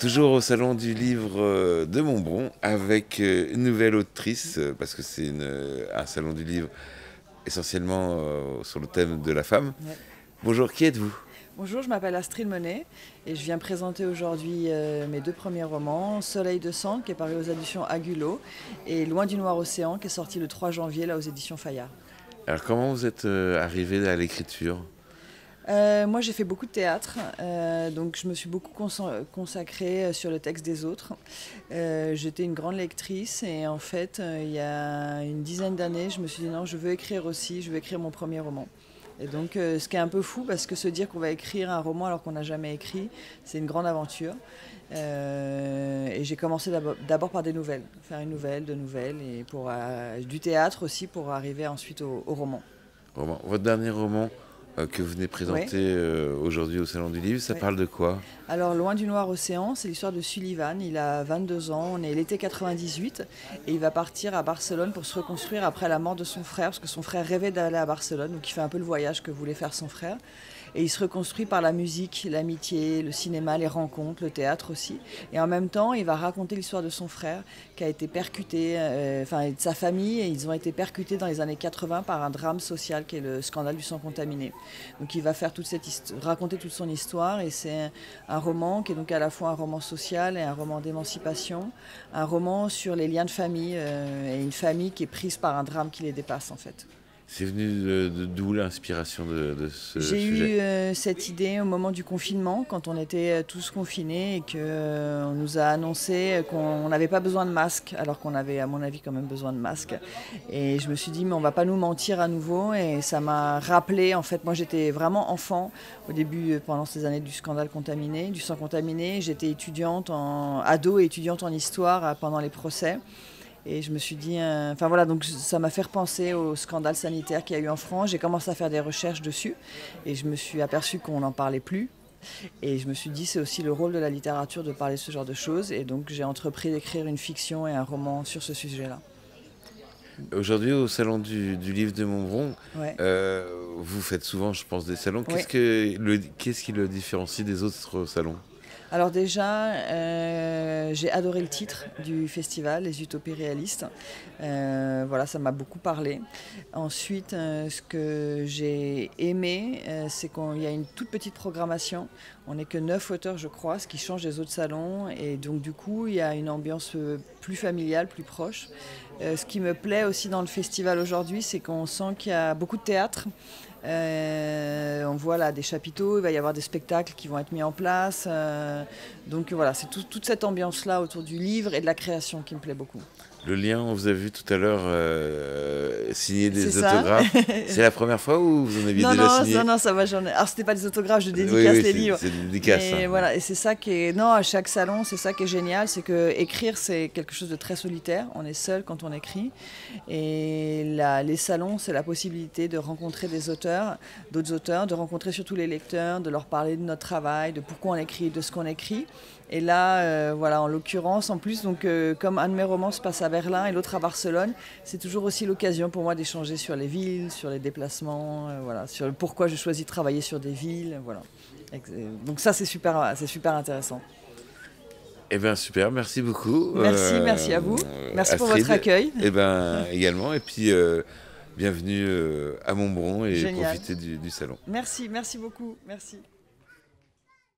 Toujours au Salon du Livre de Montbron avec une nouvelle autrice, parce que c'est un Salon du Livre essentiellement sur le thème de la femme. Ouais. Bonjour, qui êtes-vous? Bonjour, je m'appelle Astrid Monet et je viens présenter aujourd'hui mes deux premiers romans, Soleil de sang qui est paru aux éditions Agulot et Loin du Noir Océan qui est sorti le 3 janvier là aux éditions Fayard. Alors comment vous êtes arrivé à l'écriture? Moi j'ai fait beaucoup de théâtre, donc je me suis beaucoup consacrée sur le texte des autres. J'étais une grande lectrice et en fait il y a une dizaine d'années je me suis dit non, je veux écrire aussi, je veux écrire mon premier roman. Et donc ce qui est un peu fou parce que se dire qu'on va écrire un roman alors qu'on n'a jamais écrit, c'est une grande aventure. Et j'ai commencé d'abord par des nouvelles, faire une nouvelle, deux nouvelles et du théâtre aussi pour arriver ensuite au roman. Votre dernier roman que vous venez Ouais. présenter aujourd'hui au Salon du Livre, ça Ouais. parle de quoi? Alors, Loin du Noir Océan, c'est l'histoire de Sullivan. Il a 22 ans, on est l'été 98 et il va partir à Barcelone pour se reconstruire après la mort de son frère, parce que son frère rêvait d'aller à Barcelone, donc il fait un peu le voyage que voulait faire son frère. Et il se reconstruit par la musique, l'amitié, le cinéma, les rencontres, le théâtre aussi. Et en même temps, il va raconter l'histoire de son frère qui a été percuté, et de sa famille, et ils ont été percutés dans les années 80 par un drame social qui est le scandale du sang contaminé. Donc il va faire raconter toute son histoire et c'est un roman qui est donc à la fois un roman social et un roman d'émancipation, un roman sur les liens de famille et une famille qui est prise par un drame qui les dépasse en fait. C'est venu d'où l'inspiration de ce J'ai sujet? eu cette idée au moment du confinement, quand on était tous confinés et qu'on nous a annoncé qu'on n'avait pas besoin de masque, alors qu'on avait à mon avis quand même besoin de masque. Et je me suis dit mais on va pas nous mentir à nouveau et ça m'a rappelé, en fait moi j'étais vraiment enfant au début pendant ces années du scandale contaminé, du sang contaminé, j'étais ado et étudiante en histoire pendant les procès. Et je me suis dit, donc ça m'a fait repenser au scandale sanitaire qu'il y a eu en France. J'ai commencé à faire des recherches dessus et je me suis aperçue qu'on n'en parlait plus. Et je me suis dit, c'est aussi le rôle de la littérature de parler de ce genre de choses. Et donc j'ai entrepris d'écrire une fiction et un roman sur ce sujet-là. Aujourd'hui, au Salon du Livre de Montbron, Ouais. vous faites souvent, je pense, des salons. Ouais. Qu'est-ce qui le différencie des autres salons? Alors déjà, j'ai adoré le titre du festival, Les Utopies réalistes. Voilà, ça m'a beaucoup parlé. Ensuite, ce que j'ai aimé, c'est qu'il y a une toute petite programmation. On n'est que 9 auteurs, je crois, ce qui change des autres salons. Et donc du coup, il y a une ambiance plus familiale, plus proche. Ce qui me plaît aussi dans le festival aujourd'hui, c'est qu'on sent qu'il y a beaucoup de théâtre. On voit là des chapiteaux, il va y avoir des spectacles qui vont être mis en place. Donc voilà, c'est toute cette ambiance-là autour du livre et de la création qui me plaît beaucoup. Le lien, on vous a vu tout à l'heure signer C'est des ça. autographes. C'est la première fois ou vous en aviez déjà signé? Non, ça va, j'en ai. Alors, c'était pas des autographes, je Oui, dédicace oui, les livres. c'est des dédicaces. Mais Hein. voilà, et c'est ça qui est. Non, à chaque salon, c'est ça qui est génial, c'est que écrire, c'est quelque chose de très solitaire. On est seul quand on écrit. Et les salons, c'est la possibilité de rencontrer d'autres auteurs, de rencontrer surtout les lecteurs, de leur parler de notre travail, de pourquoi on écrit, de ce qu'on écrit. Et là, voilà, en l'occurrence, en plus, donc, comme un de mes romans se passe à Berlin et l'autre à Barcelone, c'est toujours aussi l'occasion pour moi d'échanger sur les villes, sur les déplacements, voilà, sur le pourquoi je choisis de travailler sur des villes, voilà. Donc ça, c'est super intéressant. Eh bien, super, merci beaucoup. Merci à vous. Merci pour Astrid. votre accueil. Eh bien, également. Et puis, bienvenue à Montbron et Génial. profitez du salon. Merci beaucoup. Merci.